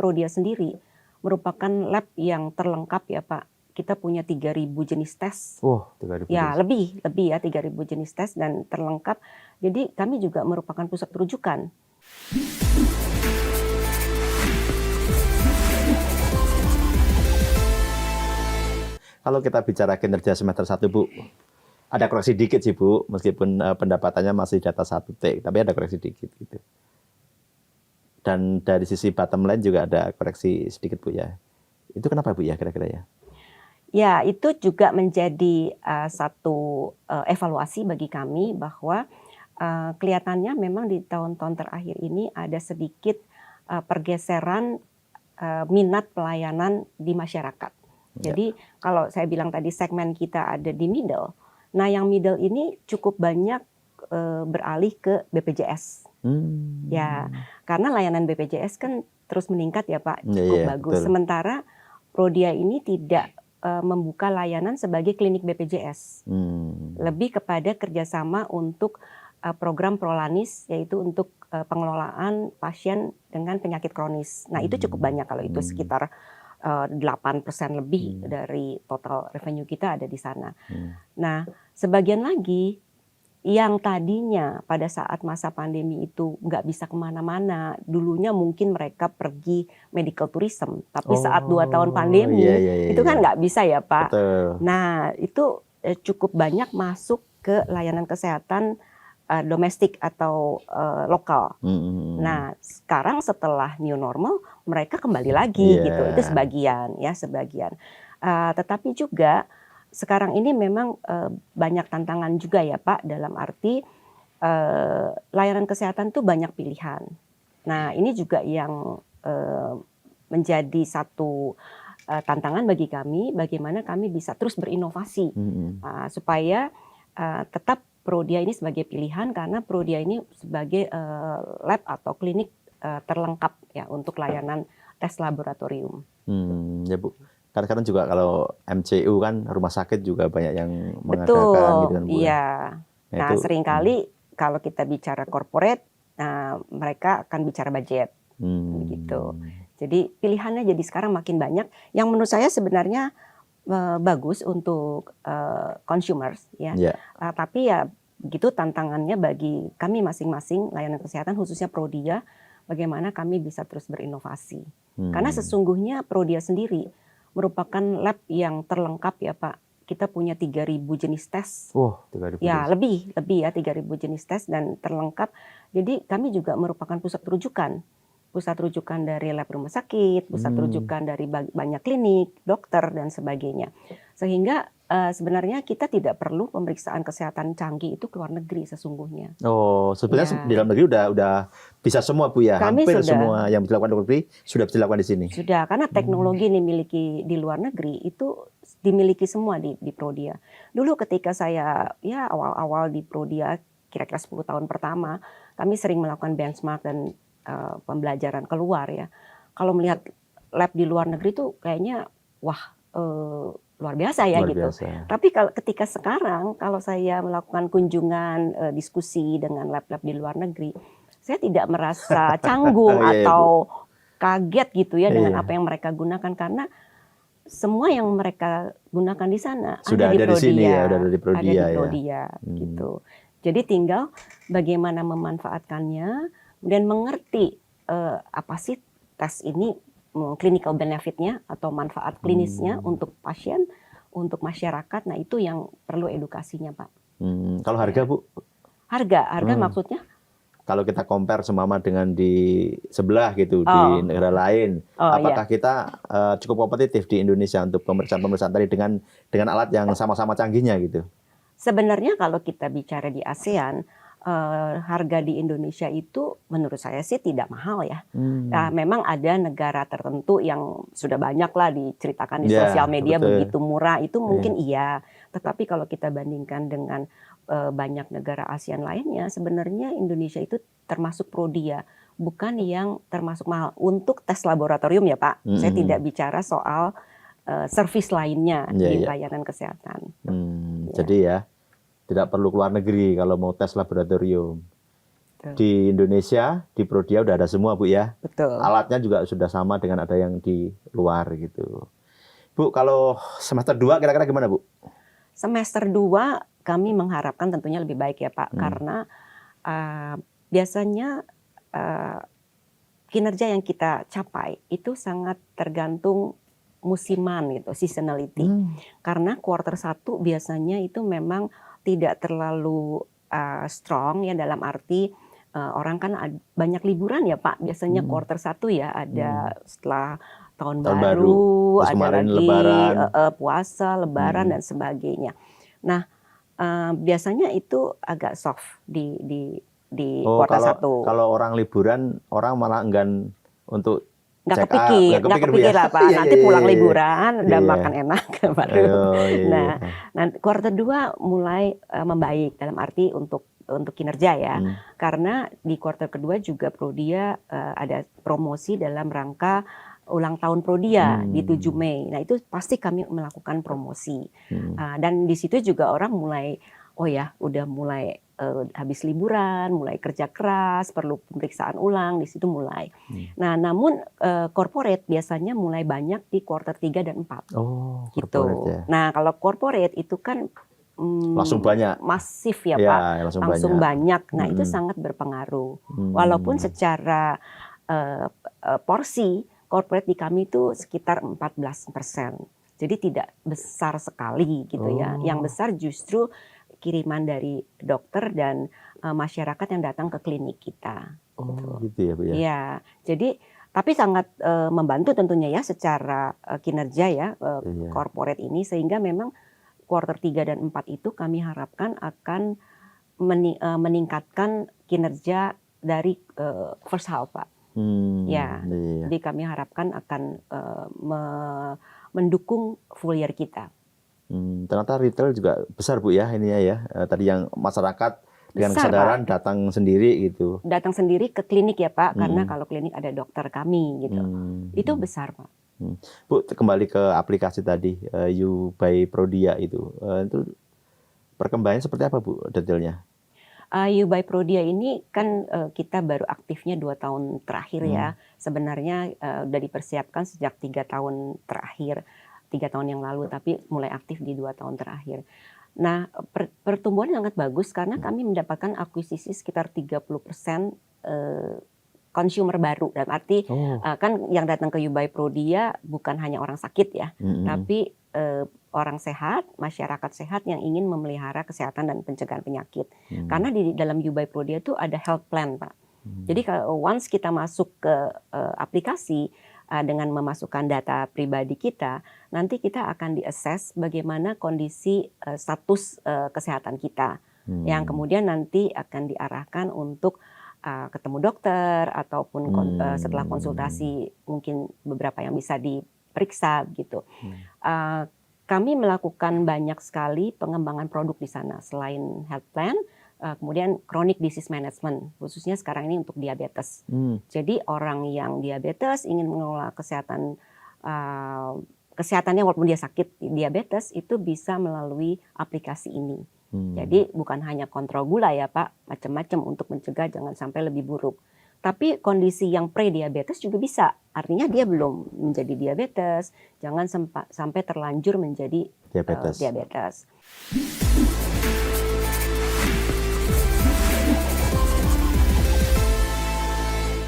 Prodia sendiri merupakan lab yang terlengkap ya Pak. Kita punya 3.000 jenis tes. Oh, 3.000 Ya, jenis. lebih ya 3.000 jenis tes dan terlengkap. Jadi kami juga merupakan pusat rujukan. Kalau kita bicara kinerja semester 1, Bu, ada koreksi dikit sih, Bu, meskipun pendapatannya masih di atas 1T, tapi ada koreksi dikit gitu. Dan dari sisi bottom line juga ada koreksi sedikit, Bu ya. Itu kenapa, Bu ya, kira-kira ya? Ya, itu juga menjadi satu evaluasi bagi kami bahwa kelihatannya memang di tahun-tahun terakhir ini ada sedikit pergeseran minat pelayanan di masyarakat. Jadi kalau saya bilang tadi segmen kita ada di middle, nah yang middle ini cukup banyak beralih ke BPJS. Ya, karena layanan BPJS kan terus meningkat ya Pak, cukup bagus. Betul. Sementara Prodia ini tidak membuka layanan sebagai klinik BPJS, lebih kepada kerjasama untuk program Prolanis, yaitu untuk pengelolaan pasien dengan penyakit kronis. Nah itu cukup banyak, kalau itu sekitar 8% lebih dari total revenue kita ada di sana. Nah sebagian lagi yang tadinya pada saat masa pandemi itu nggak bisa kemana-mana, dulunya mungkin mereka pergi medical tourism, tapi saat 2 tahun pandemi itu kan nggak bisa ya Pak. Betul. Nah itu cukup banyak masuk ke layanan kesehatan domestik atau lokal. Nah sekarang setelah new normal mereka kembali lagi gitu, itu sebagian ya sebagian. Tetapi juga sekarang ini memang banyak tantangan juga ya Pak, dalam arti layanan kesehatan itu banyak pilihan. Nah ini juga yang menjadi satu tantangan bagi kami, bagaimana kami bisa terus berinovasi supaya tetap Prodia ini sebagai pilihan, karena Prodia ini sebagai lab atau klinik terlengkap ya untuk layanan tes laboratorium. Ya Bu. Kadang-kadang juga kalau MCU kan rumah sakit juga banyak yang mengadakan gitu kan Bu. Iya. Nah seringkali kalau kita bicara corporate, mereka akan bicara budget, begitu. Jadi pilihannya jadi sekarang makin banyak. Yang menurut saya sebenarnya bagus untuk consumers ya. Tapi ya begitu tantangannya bagi kami masing-masing layanan kesehatan, khususnya Prodia, bagaimana kami bisa terus berinovasi. Karena sesungguhnya Prodia sendiri merupakan lab yang terlengkap ya Pak. Kita punya 3.000 jenis tes. 3.000 ya lebih ya 3.000 jenis tes dan terlengkap. Jadi kami juga merupakan pusat rujukan dari lab rumah sakit, pusat rujukan dari banyak klinik, dokter dan sebagainya. Sehingga sebenarnya kita tidak perlu pemeriksaan kesehatan canggih itu ke luar negeri sesungguhnya. Oh, sebenarnya di dalam negeri udah bisa semua Bu ya. Kami hampir sudah, semua yang dilakukan di luar negeri sudah bisa dilakukan di sini. Sudah, karena teknologi yang dimiliki di luar negeri itu dimiliki semua di Prodia. Dulu ketika saya ya awal-awal di Prodia, kira-kira 10 tahun pertama, kami sering melakukan benchmark dan pembelajaran keluar ya. Kalau melihat lab di luar negeri tuh kayaknya wah luar biasa ya gitu. Tapi ketika sekarang kalau saya melakukan kunjungan diskusi dengan lab-lab di luar negeri, saya tidak merasa canggung atau kaget gitu ya dengan apa yang mereka gunakan, karena semua yang mereka gunakan di sana sudah ada di sini ya, ada di Prodia gitu. Jadi tinggal bagaimana memanfaatkannya, kemudian mengerti apa sih tes ini, clinical benefit-nya atau manfaat klinisnya untuk pasien, untuk masyarakat. Nah itu yang perlu edukasinya Pak. Kalau harga Bu? Harga maksudnya? Kalau kita compare seumpama dengan di sebelah gitu, di negara lain, apakah kita cukup kompetitif di Indonesia untuk pemeriksaan tadi dengan alat yang sama-sama canggihnya gitu? Sebenarnya kalau kita bicara di ASEAN, harga di Indonesia itu menurut saya sih tidak mahal ya. Memang ada negara tertentu yang sudah banyak lah diceritakan di sosial media begitu murah, itu mungkin iya. Tetapi kalau kita bandingkan dengan banyak negara ASEAN lainnya, sebenarnya Indonesia itu termasuk Prodia, bukan yang termasuk mahal untuk tes laboratorium ya Pak. Saya tidak bicara soal servis lainnya di layanan kesehatan. Jadi ya tidak perlu keluar negeri kalau mau tes laboratorium. betul. Di Indonesia, di Prodia udah ada semua Bu ya. Betul. Alatnya juga sudah sama dengan ada yang di luar gitu. Bu, kalau semester 2 kira-kira gimana Bu? Semester 2 kami mengharapkan tentunya lebih baik ya Pak, karena biasanya kinerja yang kita capai itu sangat tergantung musiman gitu, seasonality. Karena quarter 1 biasanya itu memang tidak terlalu strong ya, dalam arti orang kan banyak liburan ya Pak. Biasanya quarter 1 ya, ada setelah tahun baru, Terus ada kemarin lagi Lebaran. puasa, lebaran dan sebagainya. Nah, biasanya itu agak soft di quarter 1. Kalau orang liburan, orang malah enggan untuk Nggak check up, kepikir Bu ya. lah Pak. Iya, Nanti iya, pulang iya, iya. liburan udah Iya. makan enak baru. Oh, iya, Nah, iya. nanti quarter 2 mulai membaik dalam arti untuk kinerja ya. Karena di quarter kedua juga Prodia ada promosi dalam rangka ulang tahun Prodia di 7 Mei. Nah, itu pasti kami melakukan promosi. Dan di situ juga orang mulai, oh ya, udah mulai habis liburan, mulai kerja keras, perlu pemeriksaan ulang, di situ mulai. Nah, namun corporate biasanya mulai banyak di quarter 3 dan 4. Oh, gitu. corporate ya. Nah, kalau corporate itu kan Langsung banyak. masif ya Iya, Pak, langsung banyak. Nah, itu sangat berpengaruh. Walaupun secara porsi corporate di kami itu sekitar 14%. Jadi tidak besar sekali gitu ya. Yang besar justru kiriman dari dokter dan masyarakat yang datang ke klinik kita. Oh, gitu ya Bu ya. Iya, jadi tapi sangat membantu tentunya ya secara kinerja ya corporate ini, sehingga memang quarter 3 dan 4 itu kami harapkan akan meningkatkan kinerja dari first half Pak. Ya, Iya. jadi kami harapkan akan mendukung full year kita. Ternyata retail juga besar Bu ya ininya ya. Tadi yang masyarakat dengan Besar, kesadaran Pak. datang sendiri gitu. Datang sendiri ke klinik ya Pak, karena kalau klinik ada dokter kami gitu. Itu besar Pak. Bu, kembali ke aplikasi tadi, You by Prodia itu perkembangannya seperti apa Bu detailnya? You by Prodia ini kan kita baru aktifnya 2 tahun terakhir ya. Sebenarnya udah dipersiapkan sejak 3 tahun terakhir, 3 tahun yang lalu, tapi mulai aktif di 2 tahun terakhir. Nah, pertumbuhan sangat bagus karena kami mendapatkan akuisisi sekitar 30% consumer baru. Dalam arti kan yang datang ke You by Prodia bukan hanya orang sakit ya, tapi orang sehat, masyarakat sehat yang ingin memelihara kesehatan dan pencegahan penyakit. Karena di dalam You by Prodia itu ada health plan Pak. Jadi kalau once kita masuk ke aplikasi dengan memasukkan data pribadi kita, nanti kita akan di-assess bagaimana kondisi status kesehatan kita. Yang kemudian nanti akan diarahkan untuk ketemu dokter ataupun setelah konsultasi mungkin beberapa yang bisa diperiksa gitu. Kami melakukan banyak sekali pengembangan produk di sana selain health plan. Kemudian chronic disease management, khususnya sekarang ini untuk diabetes. Jadi orang yang diabetes ingin mengelola kesehatannya walaupun dia sakit diabetes itu bisa melalui aplikasi ini. Jadi bukan hanya kontrol gula ya Pak, macam-macam untuk mencegah jangan sampai lebih buruk. Tapi kondisi yang pre-diabetes juga bisa, artinya dia belum menjadi diabetes, jangan sampai terlanjur menjadi diabetes.